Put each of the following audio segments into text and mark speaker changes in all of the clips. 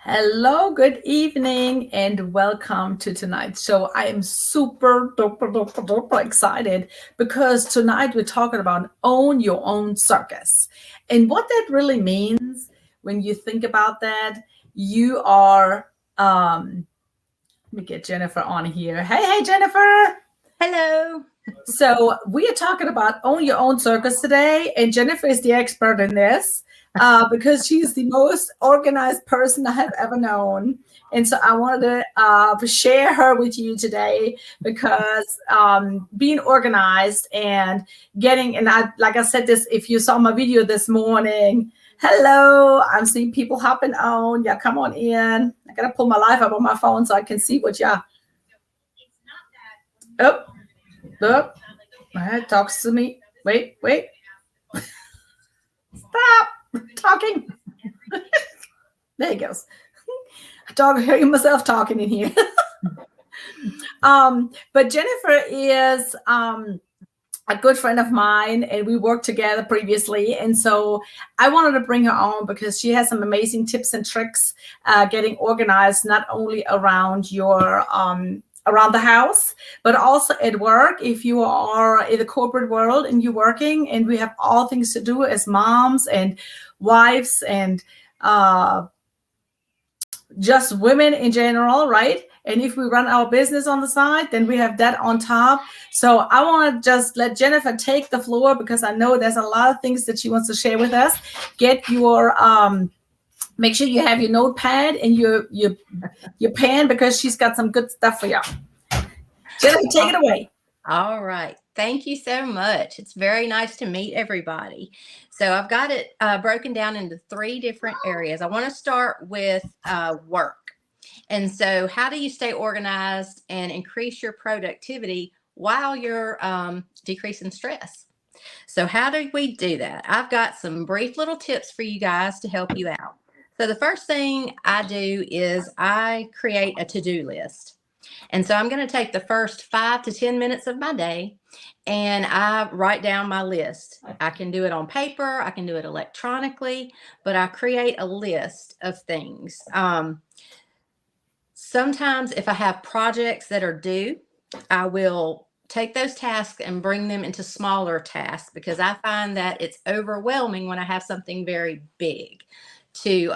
Speaker 1: Hello, good evening, and welcome to tonight's show. I am super duper excited because tonight we're talking about own your own circus. And what that really means when you think about that, you are, let me get Jennifer on here. Hey, Jennifer.
Speaker 2: Hello.
Speaker 1: So we are talking about own your own circus today, and Jennifer is the expert in this because she's the most organized person I have ever known. And so I wanted to share her with you today because being organized and getting, and I, like I said, this, if you saw my video this morning, hello, I'm seeing people hopping on. Yeah, come on in. I got to pull my live up on my phone so I can see what y'all. Oh, look. Talks to me. Wait. Stop talking. There he goes. Hearing myself talking in here. But Jennifer is a good friend of mine, and we worked together previously. And so I wanted to bring her on because she has some amazing tips and tricks getting organized, not only around your around the house, but also at work. If you are in the corporate world and you're working, and we have all things to do as moms and wives and just women in general, right? And if we run our business on the side, then we have that on top. So I want to just let Jennifer take the floor because I know there's a lot of things that she wants to share with us. Get your make sure you have your notepad and your pen because she's got some good stuff for you. Jennifer, take it away.
Speaker 2: All right. Thank you so much. It's very nice to meet everybody. So I've got it broken down into 3 different areas. I want to start with work. And so how do you stay organized and increase your productivity while you're decreasing stress? So how do we do that? I've got some brief little tips for you guys to help you out. So the first thing I do is I create a to-do list. And so I'm going to take the first 5 to 10 minutes of my day and I write down my list. I can do it on paper, I can do it electronically, but I create a list of things. Sometimes if I have projects that are due, I will take those tasks and bring them into smaller tasks because I find that it's overwhelming when I have something very big to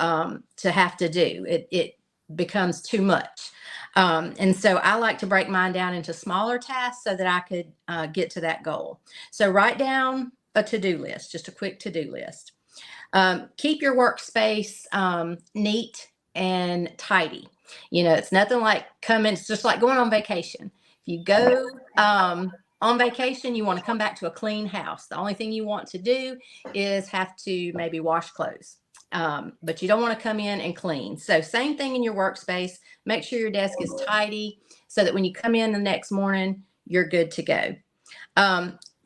Speaker 2: have to do. It becomes too much. And so I like to break mine down into smaller tasks so that I could get to that goal. So write down a to-do list, just a quick to-do list. Keep your workspace neat and tidy. You know, it's nothing like it's just like going on vacation. If you go on vacation, you want to come back to a clean house. The only thing you want to do is have to maybe wash clothes. But you don't want to come in and clean. So same thing in your workspace. Make sure your desk is tidy so that when you come in the next morning, you're good to go.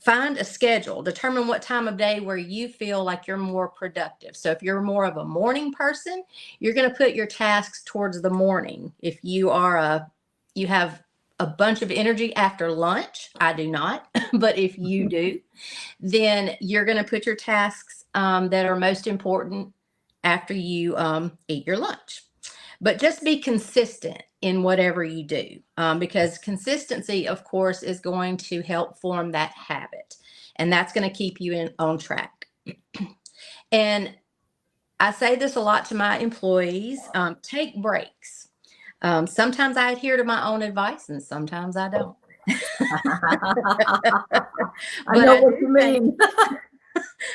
Speaker 2: Find a schedule. Determine what time of day where you feel like you're more productive. So if you're more of a morning person, you're going to put your tasks towards the morning. If you have a bunch of energy after lunch, I do not, but if you do, then you're going to put your tasks that are most important after you eat your lunch. But just be consistent in whatever you do because consistency, of course, is going to help form that habit. And that's going to keep you on track. And I say this a lot to my employees, take breaks. Sometimes I adhere to my own advice and sometimes I don't.
Speaker 1: I know what you mean.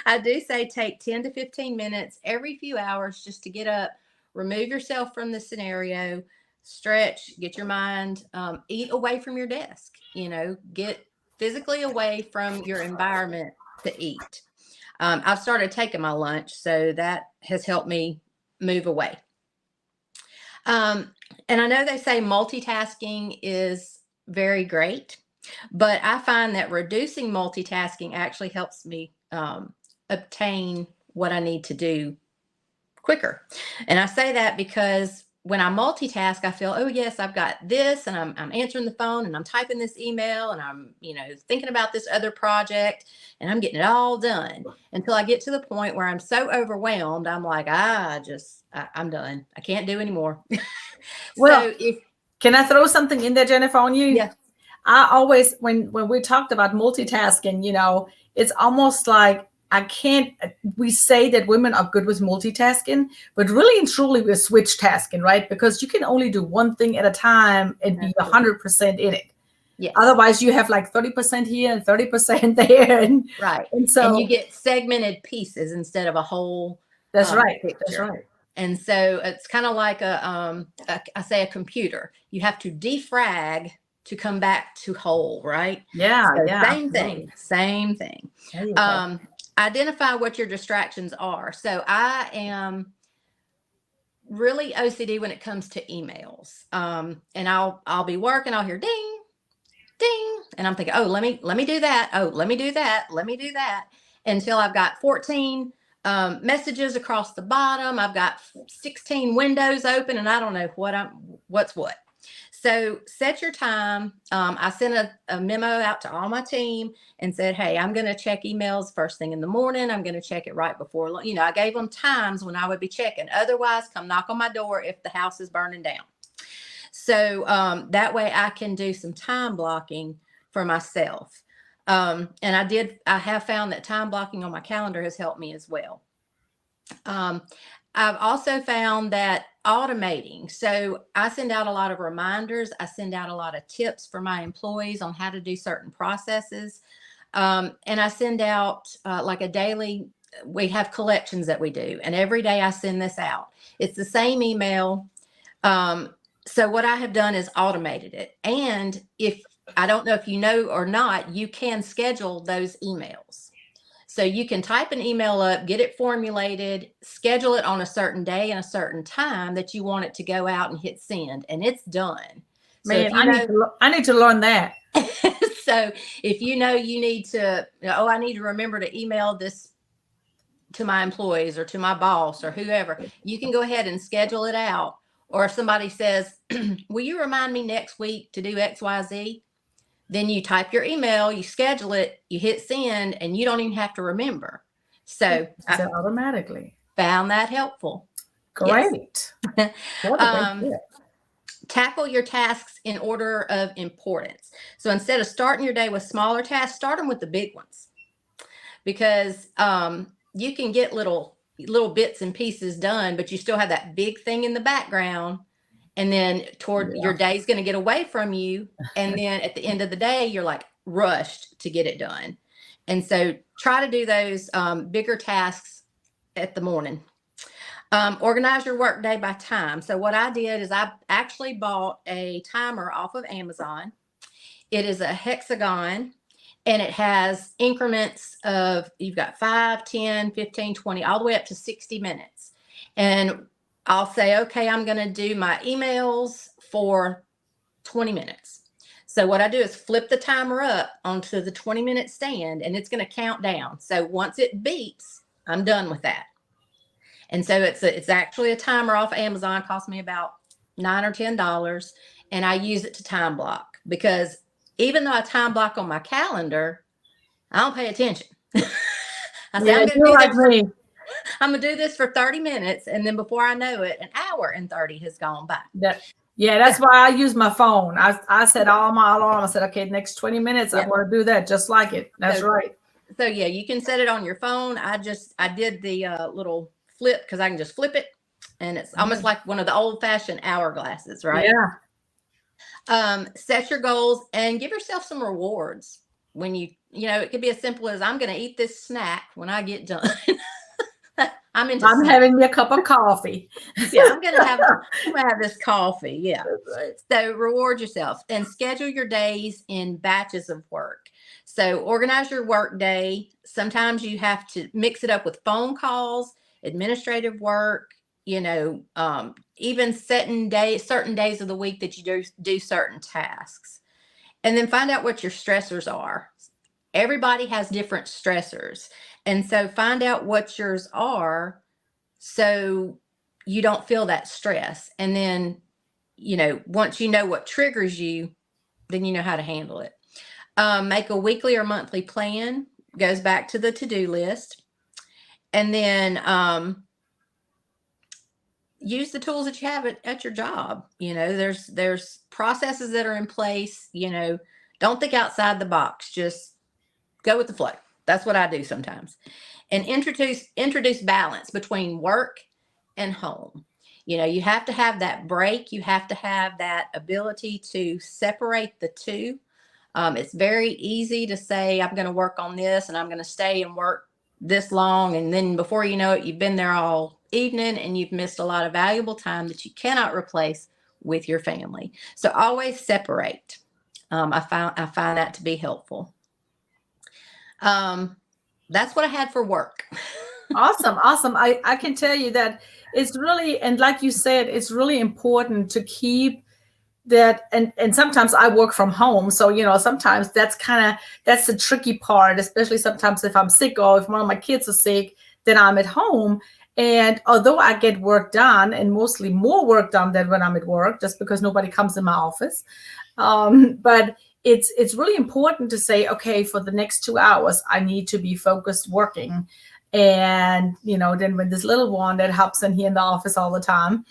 Speaker 2: I do say take 10 to 15 minutes every few hours just to get up, remove yourself from the scenario, stretch, get your mind, eat away from your desk, get physically away from your environment to eat. I've started taking my lunch, so that has helped me move away. And I know they say multitasking is very great, but I find that reducing multitasking actually helps me obtain what I need to do quicker. And I say that because when I multitask, I feel, oh yes, I've got this, and I'm answering the phone, and I'm typing this email, and I'm, thinking about this other project, and I'm getting it all done until I get to the point where I'm so overwhelmed. I'm like, I'm done. I can't do anymore.
Speaker 1: Well,
Speaker 2: So if
Speaker 1: can I throw something in there, Jennifer, on you?
Speaker 2: yeah,
Speaker 1: I always, when we talked about multitasking, it's almost like we say that women are good with multitasking, but really and truly we're switch tasking, right? Because you can only do one thing at a time and be 100% in it.
Speaker 2: yes.
Speaker 1: Otherwise you have like 30% here and 30% there.
Speaker 2: Right.
Speaker 1: And so
Speaker 2: and you get segmented pieces instead of a whole
Speaker 1: that's right.
Speaker 2: picture.
Speaker 1: That's right.
Speaker 2: And so it's kind of like a computer. You have to defrag to come back to whole, right?
Speaker 1: Yeah.
Speaker 2: So
Speaker 1: Yeah.
Speaker 2: Same thing. Identify what your distractions are. So I am really OCD when it comes to emails. And I'll be working, I'll hear ding, ding, and I'm thinking, oh, let me do that. Oh, let me do that. Let me do that, until I've got 14 messages across the bottom. I've got 16 windows open, and I don't know what's what. So set your time. I sent a memo out to all my team and said, hey, I'm going to check emails first thing in the morning. I'm going to check it right before, I gave them times when I would be checking. Otherwise, come knock on my door if the house is burning down. So that way I can do some time blocking for myself. And I have found that time blocking on my calendar has helped me as well. I've also found that automating. So I send out a lot of reminders. I send out a lot of tips for my employees on how to do certain processes. And I send out like a daily, we have collections that we do. And every day I send this out. It's the same email. So what I have done is automated it. And if I don't know if you know or not, you can schedule those emails. So you can type an email up, get it formulated, schedule it on a certain day and a certain time that you want it to go out, and hit send, and it's done.
Speaker 1: Man, I need to learn that.
Speaker 2: So if you need to, I need to remember to email this to my employees or to my boss or whoever, you can go ahead and schedule it out. Or if somebody says, will you remind me next week to do X, Y, Z? Then you type your email, you schedule it, you hit send, and you don't even have to remember. So I
Speaker 1: automatically
Speaker 2: found that helpful.
Speaker 1: Great.
Speaker 2: Yes. Tackle your tasks in order of importance. So instead of starting your day with smaller tasks, start them with the big ones, because you can get little bits and pieces done, but you still have that big thing in the background. And then your day's going to get away from you. And then at the end of the day, you're like rushed to get it done. And so try to do those bigger tasks at the morning. Organize your work day by time. So what I did is I actually bought a timer off of Amazon. It is a hexagon, and it has increments of, you've got 5, 10, 15, 20, all the way up to 60 minutes. And I'll say, okay, I'm going to do my emails for 20 minutes. So what I do is flip the timer up onto the 20-minute stand, and it's going to count down. So once it beeps, I'm done with that. And so it's actually a timer off Amazon. It cost me about $9 or $10, and I use it to time block, because even though I time block on my calendar, I don't pay attention. I say, I'm going to do this for 30 minutes. And then before I know it, an hour and 30 has gone by.
Speaker 1: That's why I use my phone. I set all my alarm. I said, okay, next 20 minutes, I'm going to do that just like it. That's right.
Speaker 2: So yeah, you can set it on your phone. I did the little flip, because I can just flip it. And it's almost like one of the old fashioned hourglasses, right?
Speaker 1: Yeah.
Speaker 2: Set your goals and give yourself some rewards. When it could be as simple as, I'm going to eat this snack when I get done. I'm
Speaker 1: having me a cup of coffee.
Speaker 2: Yeah, I'm gonna have this coffee. Yeah. Right. So reward yourself and schedule your days in batches of work. So organize your work day. Sometimes you have to mix it up with phone calls, administrative work, even certain days of the week that you do certain tasks. And then find out what your stressors are. Everybody has different stressors. And so find out what yours are, so you don't feel that stress. And then, once you know what triggers you, then you know how to handle it. Make a weekly or monthly plan, goes back to the to-do list. And then use the tools that you have at your job. There's processes that are in place. Don't think outside the box. Just go with the flow. That's what I do sometimes. And introduce balance between work and home. You have to have that break. You have to have that ability to separate the two. It's very easy to say, I'm going to work on this and I'm going to stay and work this long. And then before you know it, you've been there all evening and you've missed a lot of valuable time that you cannot replace with your family. So always separate. I find that to be helpful. That's what I had for work.
Speaker 1: Awesome. I can tell you that it's really, and like you said, it's really important to keep that. And sometimes I work from home. So, sometimes that's the tricky part, especially sometimes if I'm sick or if one of my kids are sick, then I'm at home. And although I get work done, and mostly more work done than when I'm at work, just because nobody comes in my office. But it's really important to say, okay, for the next 2 hours, I need to be focused working. And, then when this little one that hops in here in the office all the time,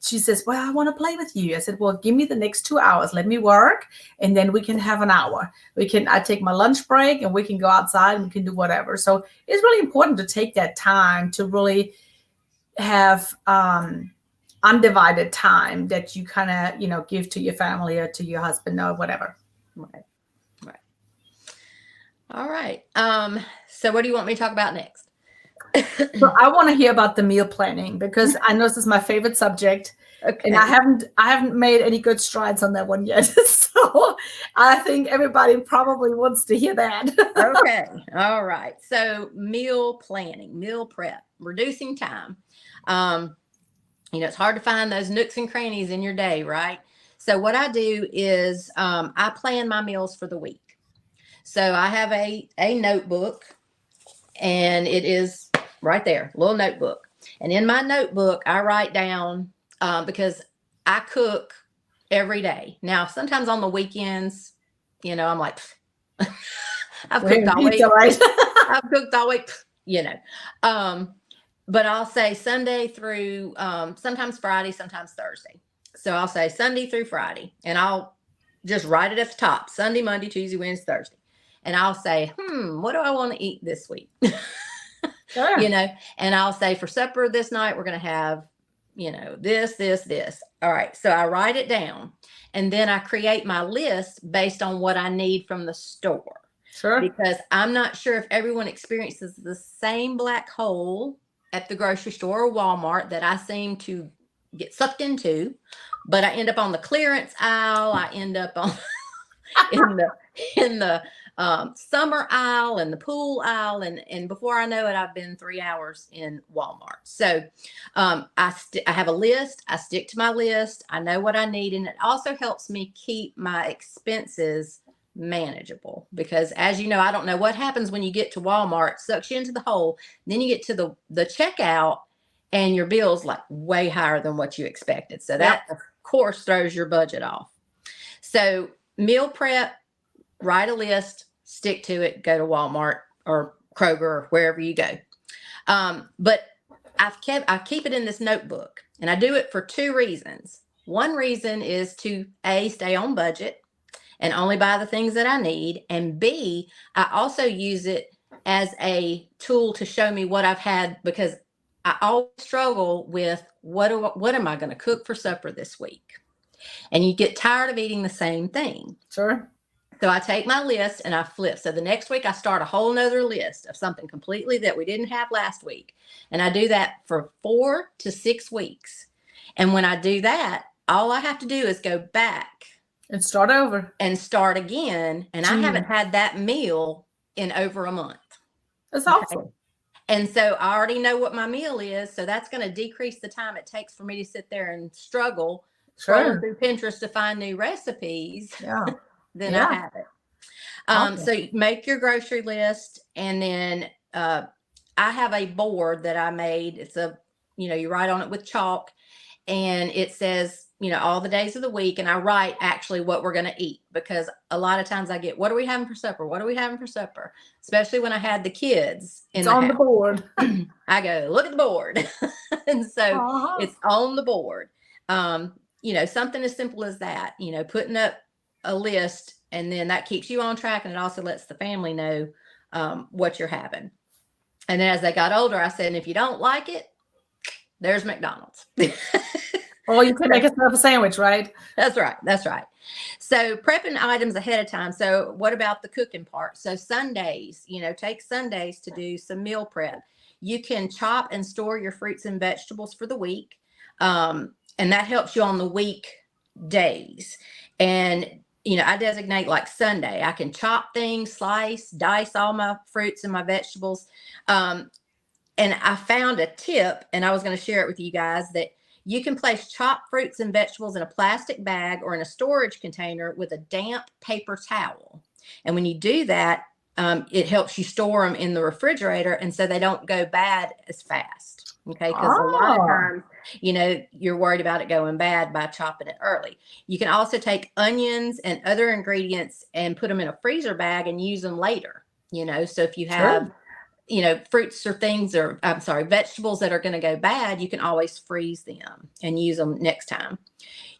Speaker 1: she says, well, I want to play with you. I said, well, give me the next 2 hours. Let me work. And then we can have an hour. I take my lunch break and we can go outside and we can do whatever. So it's really important to take that time to really have undivided time that you kind of, give to your family or to your husband or whatever.
Speaker 2: Right. All right. So what do you want me to talk about next?
Speaker 1: So I want to hear about the meal planning because I know this is my favorite subject.
Speaker 2: Okay.
Speaker 1: And I haven't made any good strides on that one yet. So I think everybody probably wants to hear that.
Speaker 2: Okay. All right. So meal planning, meal prep, reducing time. It's hard to find those nooks and crannies in your day, right? So what I do is I plan my meals for the week. So I have a notebook, and it is right there, little notebook. And in my notebook, I write down because I cook every day. Now, sometimes on the weekends, I'm like, I've cooked all week.
Speaker 1: Right?
Speaker 2: I've cooked all week, but I'll say Sunday through sometimes Friday, sometimes Thursday. So I'll say Sunday through Friday, and I'll just write it at the top: Sunday, Monday, Tuesday, Wednesday, Thursday. And I'll say, what do I want to eat this week?
Speaker 1: Sure.
Speaker 2: And I'll say for supper this night, we're going to have, this. All right. So I write it down, and then I create my list based on what I need from the store.
Speaker 1: Sure.
Speaker 2: Because I'm not sure if everyone experiences the same black hole at the grocery store or Walmart that I seem to get sucked into, but I end up on the clearance aisle. I end up on in the summer aisle and the pool aisle, and before I know it, I've been 3 hours in Walmart. So I have a list. I stick to my list. I know what I need, and it also helps me keep my expenses manageable, because as you know, I don't know what happens when you get to Walmart. It sucks you into the hole. Then you get to the checkout, and your bill's like way higher than what you expected. So that, of course, throws your budget off. So meal prep, write a list, stick to it, go to Walmart or Kroger or wherever you go. But I keep it in this notebook, and I do it for 2 reasons. One reason is to A, stay on budget and only buy the things that I need. And B, I also use it as a tool to show me what I've had, because I always struggle with what am I going to cook for supper this week? And you get tired of eating the same thing.
Speaker 1: Sure.
Speaker 2: So I take my list and I flip. So the next week I start a whole nother list of something completely that we didn't have last week. And I do that for 4 to 6 weeks. And when I do that, all I have to do is go back
Speaker 1: and start over
Speaker 2: and start again. And I haven't had that meal in over a month.
Speaker 1: That's awesome.
Speaker 2: And so I already know what my meal is. So that's going to decrease the time it takes for me to sit there and struggle scrolling through Pinterest to find new recipes.
Speaker 1: Yeah.
Speaker 2: Then I have it. Awesome. So make your grocery list, and then I have a board that I made. It's a you write on it with chalk, and it says, all the days of the week. And I write actually what we're going to eat, because a lot of times I get, what are we having for supper? What are we having for supper? Especially when I had the kids in
Speaker 1: It's
Speaker 2: the
Speaker 1: on
Speaker 2: house.
Speaker 1: the board.
Speaker 2: I go, look at the board. And so it's on the board. Something as simple as that, putting up a list, and then that keeps you on track. And it also lets the family know what you're having. And then as they got older, I said, and if you don't like it, there's McDonald's.
Speaker 1: Or you can make yourself a sandwich, right?
Speaker 2: That's right. That's right. So prepping items ahead of time. So what about the cooking part? So Sundays, take Sundays to do some meal prep. You can chop and store your fruits and vegetables for the week. And that helps you on the week days. And, I designate like Sunday. I can chop things, slice, dice all my fruits and my vegetables. And I found a tip, and I was going to share it with you guys, that you can place chopped fruits and vegetables in a plastic bag or in a storage container with a damp paper towel. And when you do that, it helps you store them in the refrigerator, and so they don't go bad as fast. Okay, because a lot of times, you're worried about it going bad by chopping it early. You can also take onions and other ingredients and put them in a freezer bag and use them later. So if you have fruits or vegetables that are going to go bad, you can always freeze them and use them next time.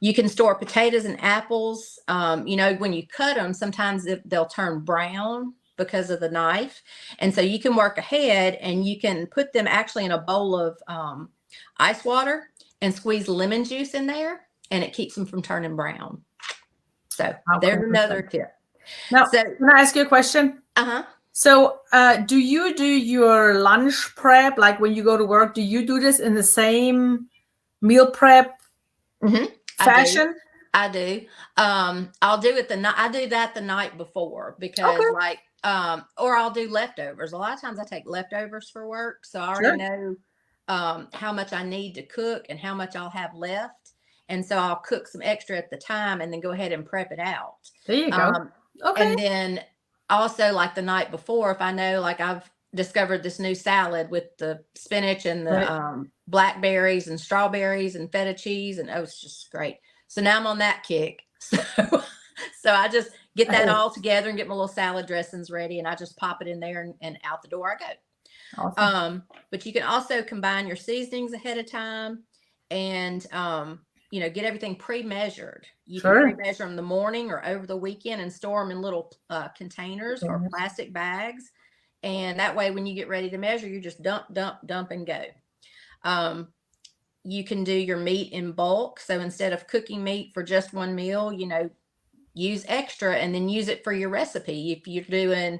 Speaker 2: You can store potatoes and apples. When you cut them, sometimes they'll turn brown because of the knife. And so you can work ahead, and you can put them actually in a bowl of ice water and squeeze lemon juice in there, and it keeps them from turning brown. So there's another tip.
Speaker 1: Now, can I ask you a question? So do you do your lunch prep, like when you go to work, do you do this in the same meal prep fashion?
Speaker 2: I do. I'll do it I do that the night before, because or I'll do leftovers. A lot of times I take leftovers for work. So I already know how much I need to cook and how much I'll have left. And so I'll cook some extra at the time and then go ahead and prep it out.
Speaker 1: There you go.
Speaker 2: And then also, like the night before, if I know, like I've discovered this new salad with the spinach and the blackberries and strawberries and feta cheese, and it's just great. So now I'm on that kick. So I just get that all together and get my little salad dressings ready, and I just pop it in there, and out the door I go. Awesome. But you can also combine your seasonings ahead of time, and get everything pre-measured. You can pre-measure them the morning or over the weekend and store them in little containers or plastic bags. And that way, when you get ready to measure, you just dump, and go. You can do your meat in bulk. So instead of cooking meat for just one meal, use extra and then use it for your recipe. If you're doing,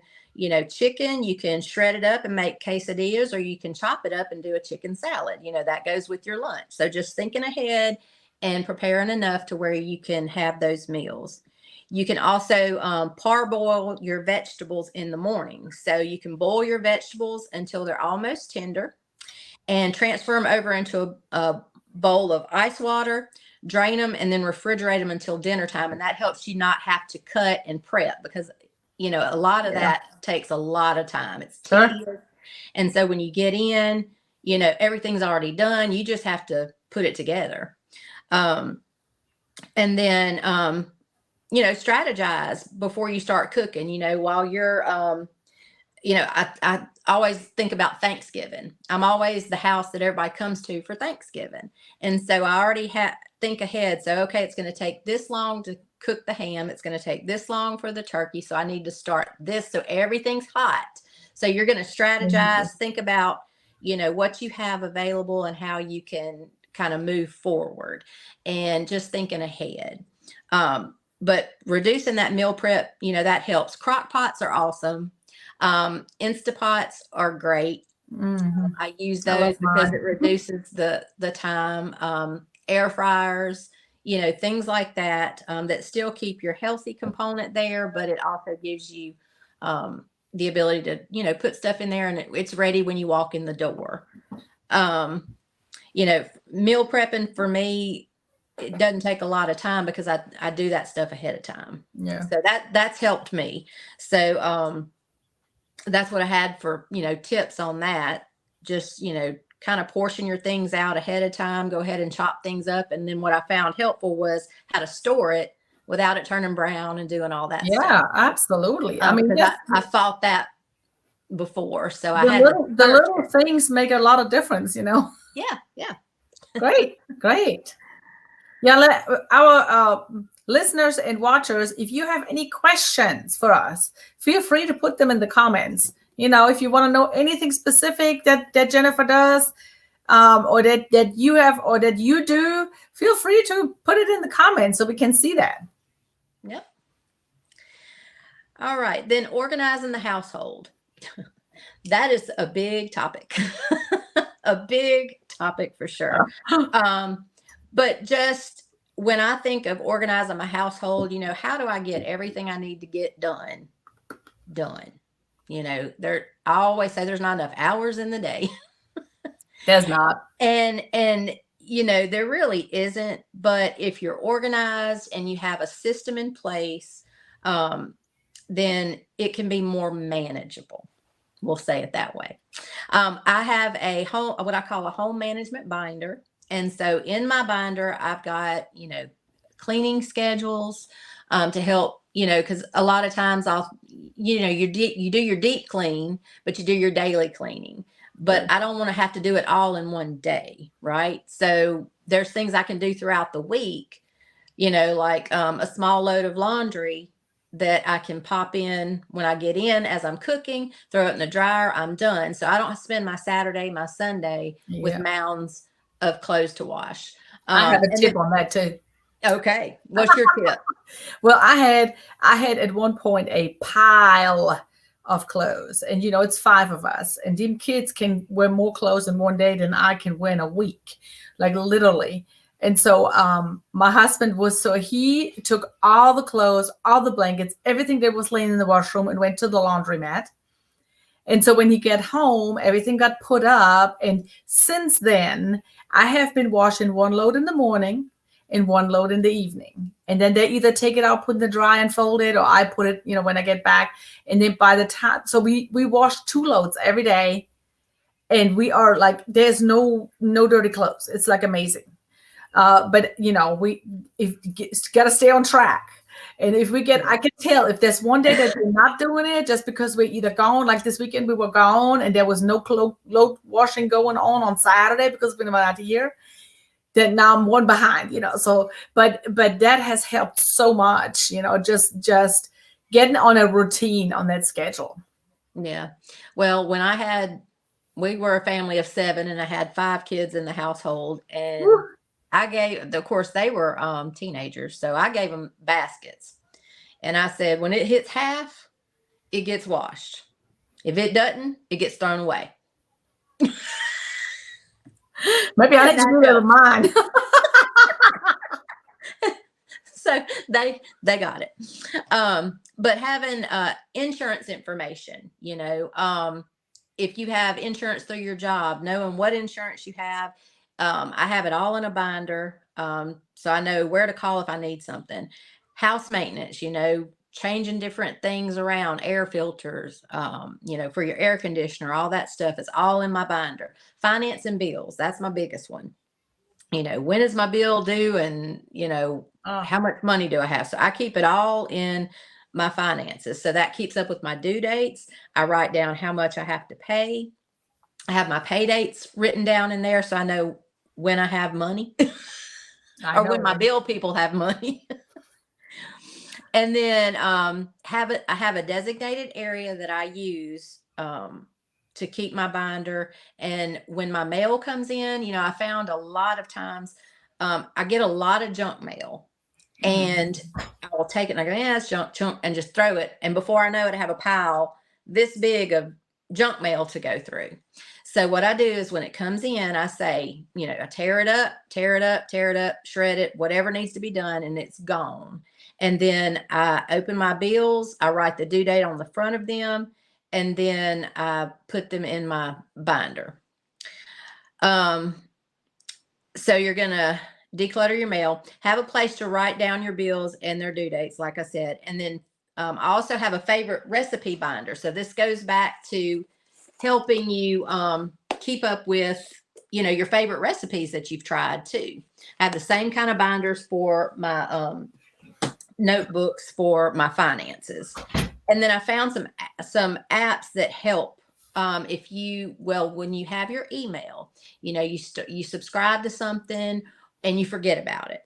Speaker 2: chicken, you can shred it up and make quesadillas, or you can chop it up and do a chicken salad. That goes with your lunch. So just thinking ahead and preparing enough to where you can have those meals. You can also parboil your vegetables in the morning. So you can boil your vegetables until they're almost tender, and transfer them over into a bowl of ice water, drain them, and then refrigerate them until dinner time. And that helps you not have to cut and prep, because, a lot of that takes a lot of time. It's tedious. And so when you get in, everything's already done. You just have to put it together. And then, strategize before you start cooking, while you're, I always think about Thanksgiving. I'm always the house that everybody comes to for Thanksgiving. And so I already think ahead. So, okay, it's going to take this long to cook the ham. It's going to take this long for the turkey. So I need to start this, so everything's hot. So you're going to strategize, think about, what you have available and how you can kind of move forward, and just thinking ahead. But reducing that meal prep, that helps. Crock pots are awesome. Instapots are great. I use those because it reduces the time. Air fryers, things like that, that still keep your healthy component there, but it also gives you the ability to, put stuff in there, and it's ready when you walk in the door. Meal prepping for me, it doesn't take a lot of time because I do that stuff ahead of time. Yeah. So that's helped me. So, that's what I had for, tips on that. Just, kind of portion your things out ahead of time, go ahead and chop things up. And then what I found helpful was how to store it without it turning brown and doing all that stuff.
Speaker 1: Yeah, absolutely. I mean,
Speaker 2: Because I fought that before. So I
Speaker 1: the
Speaker 2: had
Speaker 1: little things make a lot of difference, you know?
Speaker 2: Yeah. Yeah.
Speaker 1: Great. Great. Yeah. Let our listeners and watchers, if you have any questions for us, feel free to put them in the comments. You know, if you want to know anything specific that Jennifer does, or that you have, or that you do, feel free to put it in the comments so we can see that.
Speaker 2: Yep. All right. Then organizing the household. That is a big topic. A big topic for sure. But just when I think of organizing my household, you know, how do I get everything I need to get done? You know, I always say there's not enough hours in the day.
Speaker 1: There's not.
Speaker 2: And you know, there really isn't. But if you're organized and you have a system in place, then it can be more manageable. We'll say it that way. I have what I call a home management binder. And so in my binder, I've got, you know, cleaning schedules to help, you know, because a lot of times you do your deep clean, but you do your daily cleaning. But I don't want to have to do it all in one day, right? So there's things I can do throughout the week, you know, like a small load of laundry that I can pop in when I get in as I'm cooking, throw it in the dryer, I'm done. So I don't spend my Saturday, my Sunday with mounds of clothes to wash.
Speaker 1: I have a tip on that too.
Speaker 2: Okay. What's your tip?
Speaker 1: Well, I had at one point a pile of clothes, and you know, it's 5 of us, and them kids can wear more clothes in one day than I can wear in a week, like literally. And so my husband he took all the clothes, all the blankets, everything that was laying in the washroom, and went to the laundromat. And so when he got home, everything got put up. And since then, I have been washing 1 load in the morning and 1 load in the evening. And then they either take it out, put in the dry and fold it, or I put it, you know, when I get back. And then by the time, so we wash 2 loads every day. And we are like, there's no dirty clothes. It's like amazing. But you know, we got to stay on track. And if I can tell if there's one day that we're not doing it, just because we're either gone, like this weekend we were gone and there was no load washing going on Saturday because we were not here, then now I'm 1 behind, you know. So, but that has helped so much, you know, just getting on a routine on that schedule.
Speaker 2: Yeah. Well, we were a family of 7 and I had 5 kids in the household, and of course they were teenagers. So I gave them baskets, and I said, when it hits half, it gets washed. If it doesn't, it gets thrown away.
Speaker 1: Maybe I need to do that with mine.
Speaker 2: So they got it. But having insurance information, you know, if you have insurance through your job, knowing what insurance you have. I have it all in a binder. So I know where to call if I need something. House maintenance, you know, changing different things around, air filters, you know, for your air conditioner, all that stuff is all in my binder. Finance and bills, that's my biggest one. You know, when is my bill due, and, you know, how much money do I have? So I keep it all in my finances. So that keeps up with my due dates. I write down how much I have to pay. I have my pay dates written down in there, so I know when I have money or when my bill people have money. And then I have a designated area that I use to keep my binder. And when my mail comes in, you know, I found a lot of times I get a lot of junk mail, and I will take it and I go, yeah, it's junk, and just throw it. And before I know it, I have a pile this big of junk mail to go through. So what I do is when it comes in, I say, you know, I tear it up, shred it, whatever needs to be done, and it's gone. And then I open my bills, I write the due date on the front of them, and then I put them in my binder. So you're going to declutter your mail, have a place to write down your bills and their due dates, like I said. And then I also have a favorite recipe binder. So this goes back to helping you keep up with your favorite recipes that you've tried too. I have the same kind of binders for my notebooks for my finances. And then I found some apps that help. When you have your email, you subscribe to something and you forget about it.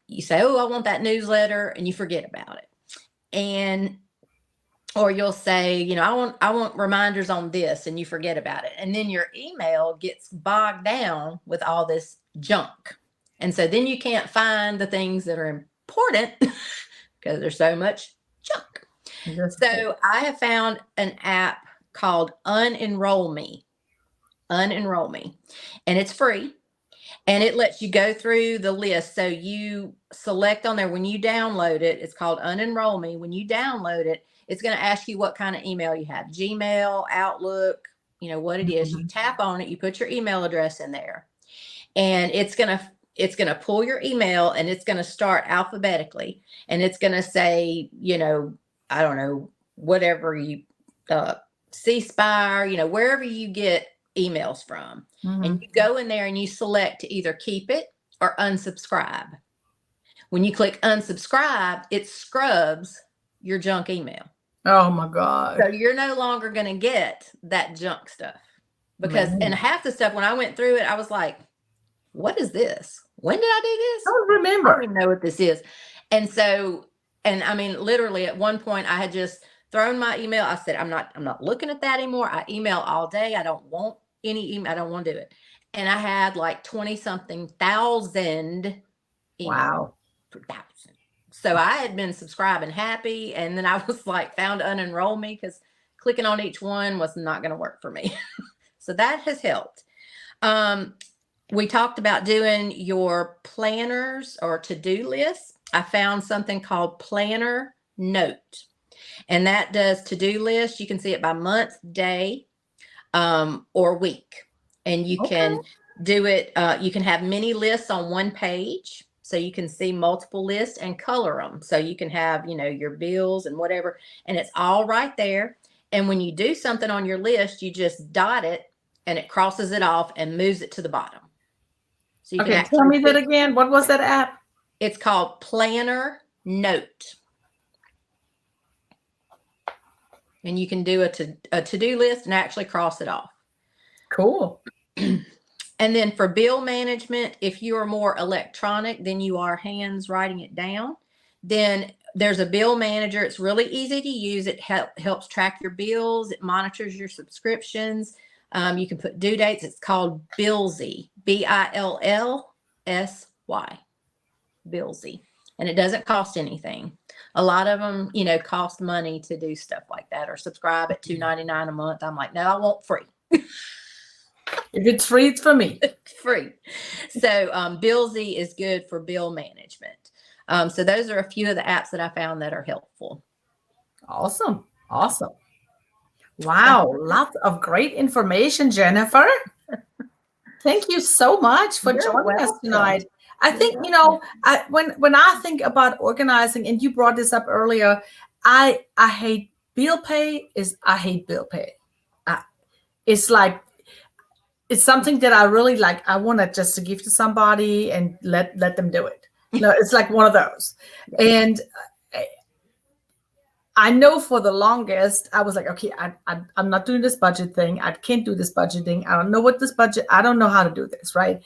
Speaker 2: You say, oh, I want that newsletter, and you forget about it. Or you'll say, I want reminders on this, and you forget about it. And then your email gets bogged down with all this junk. And so then you can't find the things that are important because there's so much junk. So I have found an app called Unenroll Me, and it's free. And it lets you go through the list. So you select on there when you download it. It's called Unenroll Me. When you download it, it's going to ask you what kind of email you have. Gmail, Outlook, what it is. You tap on it. You put your email address in there. And it's going to pull your email, and it's going to start alphabetically. And it's going to say, I don't know, whatever you, C-Spire, wherever you get emails from. And you go in there and you select to either keep it or unsubscribe. When you click unsubscribe, it scrubs your junk email.
Speaker 1: Oh my God.
Speaker 2: So you're no longer going to get that junk stuff. And half the stuff, when I went through it, I was like, what is this? When did I do this?
Speaker 1: I don't remember.
Speaker 2: I don't even know what this is. And I mean, literally at one point I had just thrown my email. I said, I'm not looking at that anymore. I email all day. I don't want any email. I don't want to do it. And I had like 20-something thousand emails.
Speaker 1: Wow.
Speaker 2: So I had been subscribing happy. And then I was like, found Unenroll Me, because clicking on each one was not going to work for me. So that has helped. We talked about doing your planners or to-do lists. I found something called Planner Note. And that does to-do lists. You can see it by month, day, or week. And you can do it. You can have many lists on one page. So you can see multiple lists and color them. So you can have, your bills and whatever, and it's all right there. And when you do something on your list, you just dot it and it crosses it off and moves it to the bottom. So you can
Speaker 1: tell me that again. What was that app?
Speaker 2: It's called Planner Note. And you can do a to-do list and actually cross it off.
Speaker 1: Cool.
Speaker 2: And then for bill management, if you are more electronic than you are hands writing it down, then there's a bill manager. It's really easy to use. It helps track your bills. It monitors your subscriptions. You can put due dates. It's called Billsy, Billsy, Billsy. And it doesn't cost anything. A lot of them, cost money to do stuff like that, or subscribe at $2.99 a month. I'm like, no, I want free.
Speaker 1: If it's free, it's for me.
Speaker 2: Free. So Billsy is good for bill management. So those are a few of the apps that I found that are helpful.
Speaker 1: Awesome. Wow. Lots of great information, Jennifer. Thank you so much for joining us tonight. I think, when I think about organizing, and you brought this up earlier, I hate bill pay. I hate bill pay. It's like, it's something that I really like. I want to just to give to somebody and let them do it. It's like one of those. And I know for the longest, I was like, okay, I'm not doing this budget thing. I can't do this budget thing. I don't know what this budget. I don't know how to do this, right?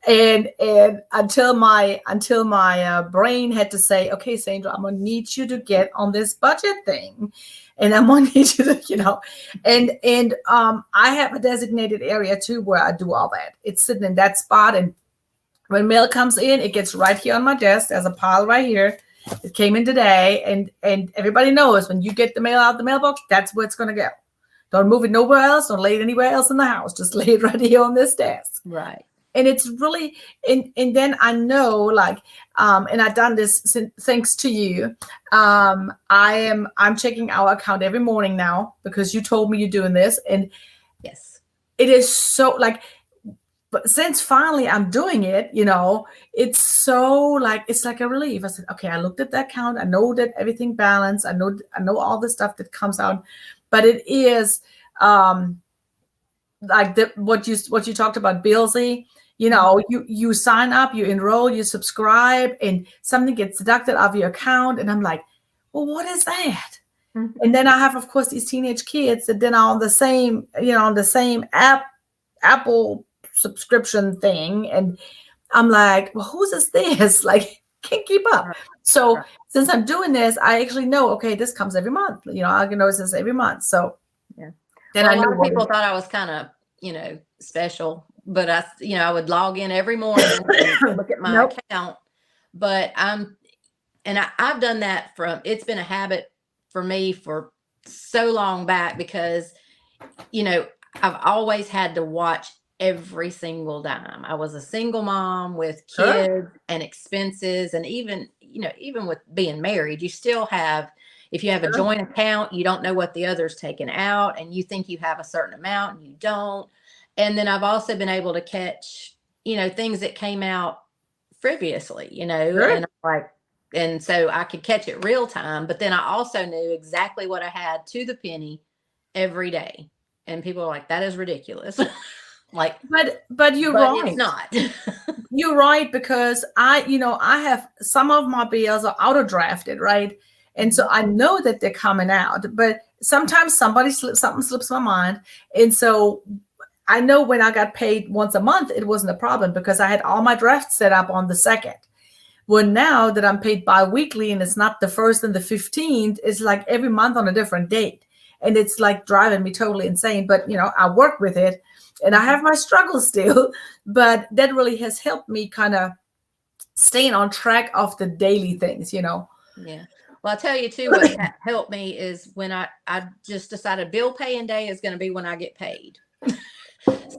Speaker 1: And until my brain had to say, okay, Sandra, I'm gonna need you to get on this budget thing, and I'm gonna need you to, and I have a designated area too where I do all that. It's sitting in that spot, and when mail comes in, it gets right here on my desk. There's a pile right here. It came in today, and everybody knows when you get the mail out of the mailbox, that's where it's gonna go. Don't move it nowhere else. Don't lay it anywhere else in the house. Just lay it right here on this desk.
Speaker 2: Right.
Speaker 1: And it's really, and then I know, and I've done this thanks to you. I'm checking our account every morning now because you told me you're doing this. And
Speaker 2: yes,
Speaker 1: it is so but since finally I'm doing it, it's so it's like a relief. I said, okay, I looked at that account. I know that everything balanced. I know all the stuff that comes out, but it is, like what you talked about, Billsy. You sign up, you enroll, you subscribe, and something gets deducted out of your account. And I'm like, well, what is that?
Speaker 2: Mhm.
Speaker 1: And then I have, of course, these teenage kids that then are on the same, Apple subscription thing. And I'm like, well, whose is this? Like, can't keep up.
Speaker 2: Right.
Speaker 1: So
Speaker 2: Right.
Speaker 1: since I'm doing this, I actually know, okay, this comes every month. I can notice this every month. So
Speaker 2: Yeah.
Speaker 1: then
Speaker 2: Well,
Speaker 1: I
Speaker 2: a
Speaker 1: knew
Speaker 2: lot of
Speaker 1: what
Speaker 2: people thought I was kind of, special, but I would log in every morning and look at my
Speaker 1: Nope.
Speaker 2: account. But I've done that it's been a habit for me for so long back because, I've always had to watch every single dime. I was a single mom with
Speaker 1: Sure.
Speaker 2: kids and expenses, and even with being married, you still have, if you have a
Speaker 1: Sure.
Speaker 2: joint account, you don't know what the other's taken out, and you think you have a certain amount and you don't. And then I've also been able to catch, things that came out frivolously,
Speaker 1: Sure.
Speaker 2: and so I could catch it real time, but then I also knew exactly what I had to the penny every day. And people are like, that is ridiculous. Like,
Speaker 1: but you're
Speaker 2: but
Speaker 1: right.
Speaker 2: it's not.
Speaker 1: You're right, because I have some of my bills are auto drafted, right? And so I know that they're coming out, but sometimes something slips my mind. And so I know when I got paid once a month, it wasn't a problem because I had all my drafts set up on the 2nd. Well, now that I'm paid bi-weekly and it's not the 1st and the 15th, it's like every month on a different date. And it's like driving me totally insane. But, I work with it and I have my struggles still. But that really has helped me kind of staying on track of the daily things.
Speaker 2: Yeah. Well, I'll tell you too, what helped me is when I just decided bill paying day is going to be when I get paid.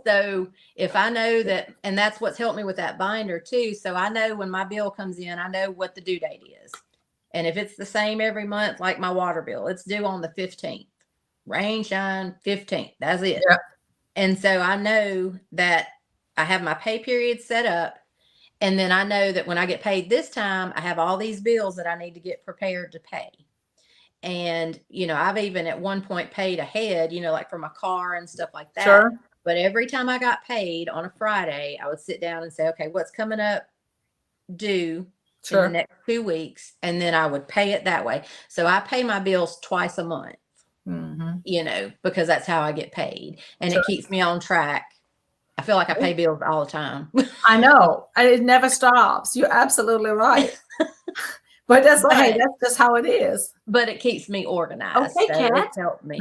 Speaker 2: So if I know that, and that's what's helped me with that binder too. So I know when my bill comes in, I know what the due date is. And if it's the same every month, like my water bill, it's due on the 15th. Rain, shine, 15th. That's it.
Speaker 1: Yeah.
Speaker 2: And so I know that I have my pay period set up. And then I know that when I get paid this time, I have all these bills that I need to get prepared to pay. And, I've even at one point paid ahead, like for my car and stuff like that.
Speaker 1: Sure.
Speaker 2: But every time I got paid on a Friday, I would sit down and say, okay, what's coming up due in the next 2 weeks? And then I would pay it that way. So I pay my bills twice a month, because that's how I get paid. And it keeps me on track. I feel like I pay bills all the time.
Speaker 1: I know. It never stops. You're absolutely right. But that's hey, that's just how it is.
Speaker 2: But it keeps me organized.
Speaker 1: Okay,
Speaker 2: so
Speaker 1: Kat.
Speaker 2: It's helped me.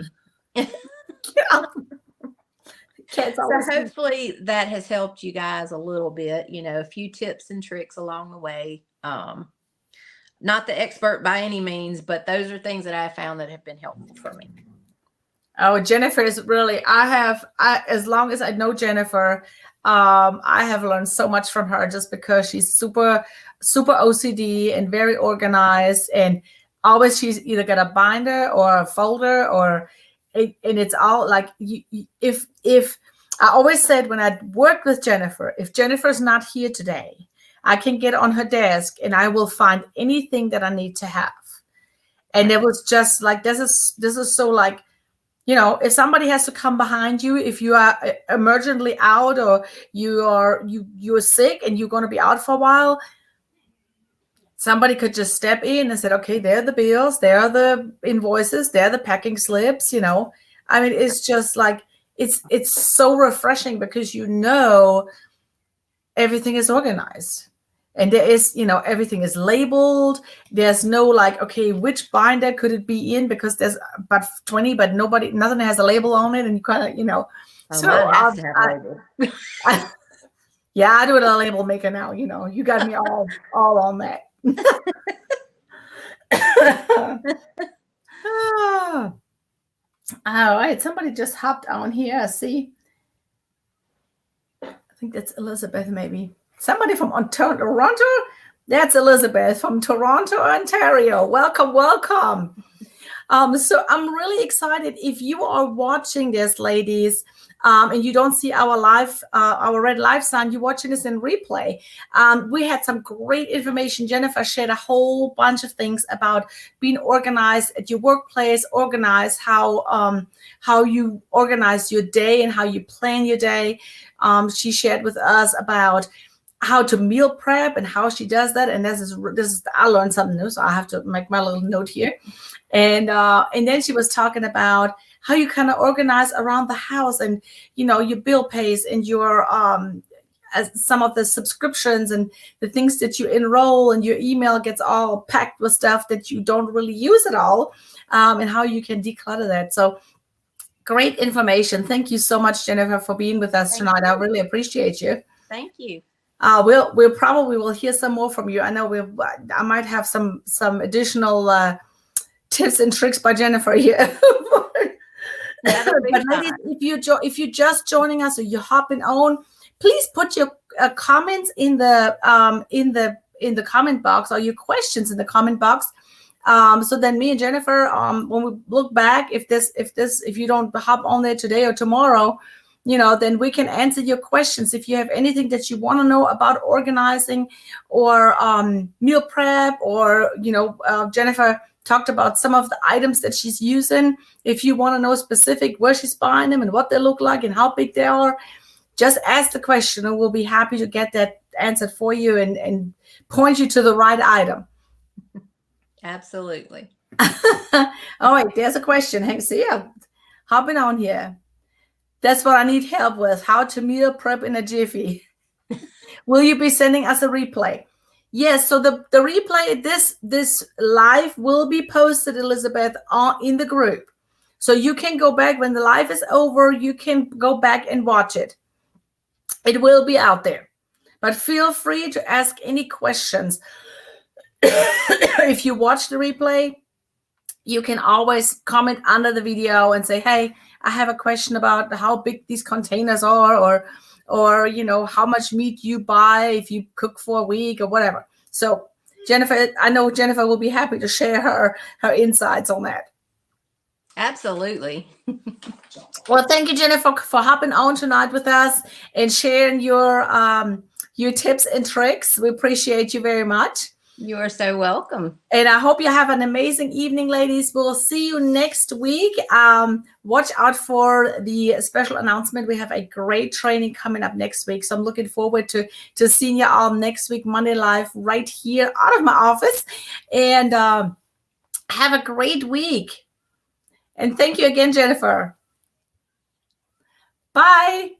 Speaker 1: So
Speaker 2: hopefully that has helped you guys a little bit, a few tips and tricks along the way. Not the expert by any means, but those are things that I found that have been helpful for me.
Speaker 1: Oh, Jennifer is really, as long as I know Jennifer, I have learned so much from her just because she's super, super OCD and very organized, and always she's either got a binder or a folder and it's all like, if I always said when I worked with Jennifer, if Jennifer's not here today, I can get on her desk and I will find anything that I need to have. And it was just like, this is so like, if somebody has to come behind you, if you are emergently out or you're sick and you're going to be out for a while, somebody could just step in and said, okay, there are the bills, there are the invoices, there are the packing slips, I mean, it's just like, it's so refreshing because everything is organized. And there is, everything is labeled. There's no like, okay, which binder could it be in? Because there's about 20, but nothing has a label on it. And you kind of,
Speaker 2: so mine has to have a label.
Speaker 1: Yeah, I do it a label maker now. You got me all on that. All right. Somebody just hopped on here. I see. I think that's Elizabeth, maybe. Somebody from Toronto? That's Elizabeth from Toronto, Ontario. Welcome, welcome. So I'm really excited. If you are watching this, ladies, and you don't see our red live sign, you're watching this in replay. We had some great information. Jennifer shared a whole bunch of things about being organized at your workplace, organize how you organize your day and how you plan your day. She shared with us about how to meal prep and how she does that. And this is I learned something new, so I have to make my little note here. And then she was talking about how you kind of organize around the house and, your bill pays and your some of the subscriptions and the things that you enroll, and your email gets all packed with stuff that you don't really use at all, and how you can declutter that. So great information. Thank you so much, Jennifer, for being with us tonight. I really appreciate you.
Speaker 2: Thank you.
Speaker 1: We'll probably will hear some more from you. I know I might have some additional tips and tricks by Jennifer here. But ladies, if you're just joining us or you're hopping on, please put your comments in the comment box, or your questions in the comment box. So then me and Jennifer, when we look back, if you don't hop on there today or tomorrow, then we can answer your questions. If you have anything that you want to know about organizing or meal prep, or Jennifer talked about some of the items that she's using. If you want to know specific where she's buying them and what they look like and how big they are, just ask the question and we'll be happy to get that answered for you and point you to the right item.
Speaker 2: Absolutely.
Speaker 1: All right, there's a question. Hey, see ya. Hopping on here. That's what I need help with. How to meal prep in a jiffy. Will you be sending us a replay? Yes, so the replay, this live will be posted, Elizabeth, in the group. So you can go back when the live is over, you can go back and watch it. It will be out there. But feel free to ask any questions. If you watch the replay, you can always comment under the video and say, hey, I have a question about how big these containers are, or how much meat you buy if you cook for a week or whatever. So Jennifer, I know Jennifer will be happy to share her insights on that.
Speaker 2: Absolutely.
Speaker 1: Well, thank you, Jennifer, for hopping on tonight with us and sharing your tips and tricks. We appreciate you very much.
Speaker 2: You are so welcome.
Speaker 1: And I hope you have an amazing evening, ladies. We'll see you next week. Watch out for the special announcement. We have a great training coming up next week. So I'm looking forward to seeing you all next week, Monday Live, right here out of my office. And have a great week. And thank you again, Jennifer. Bye.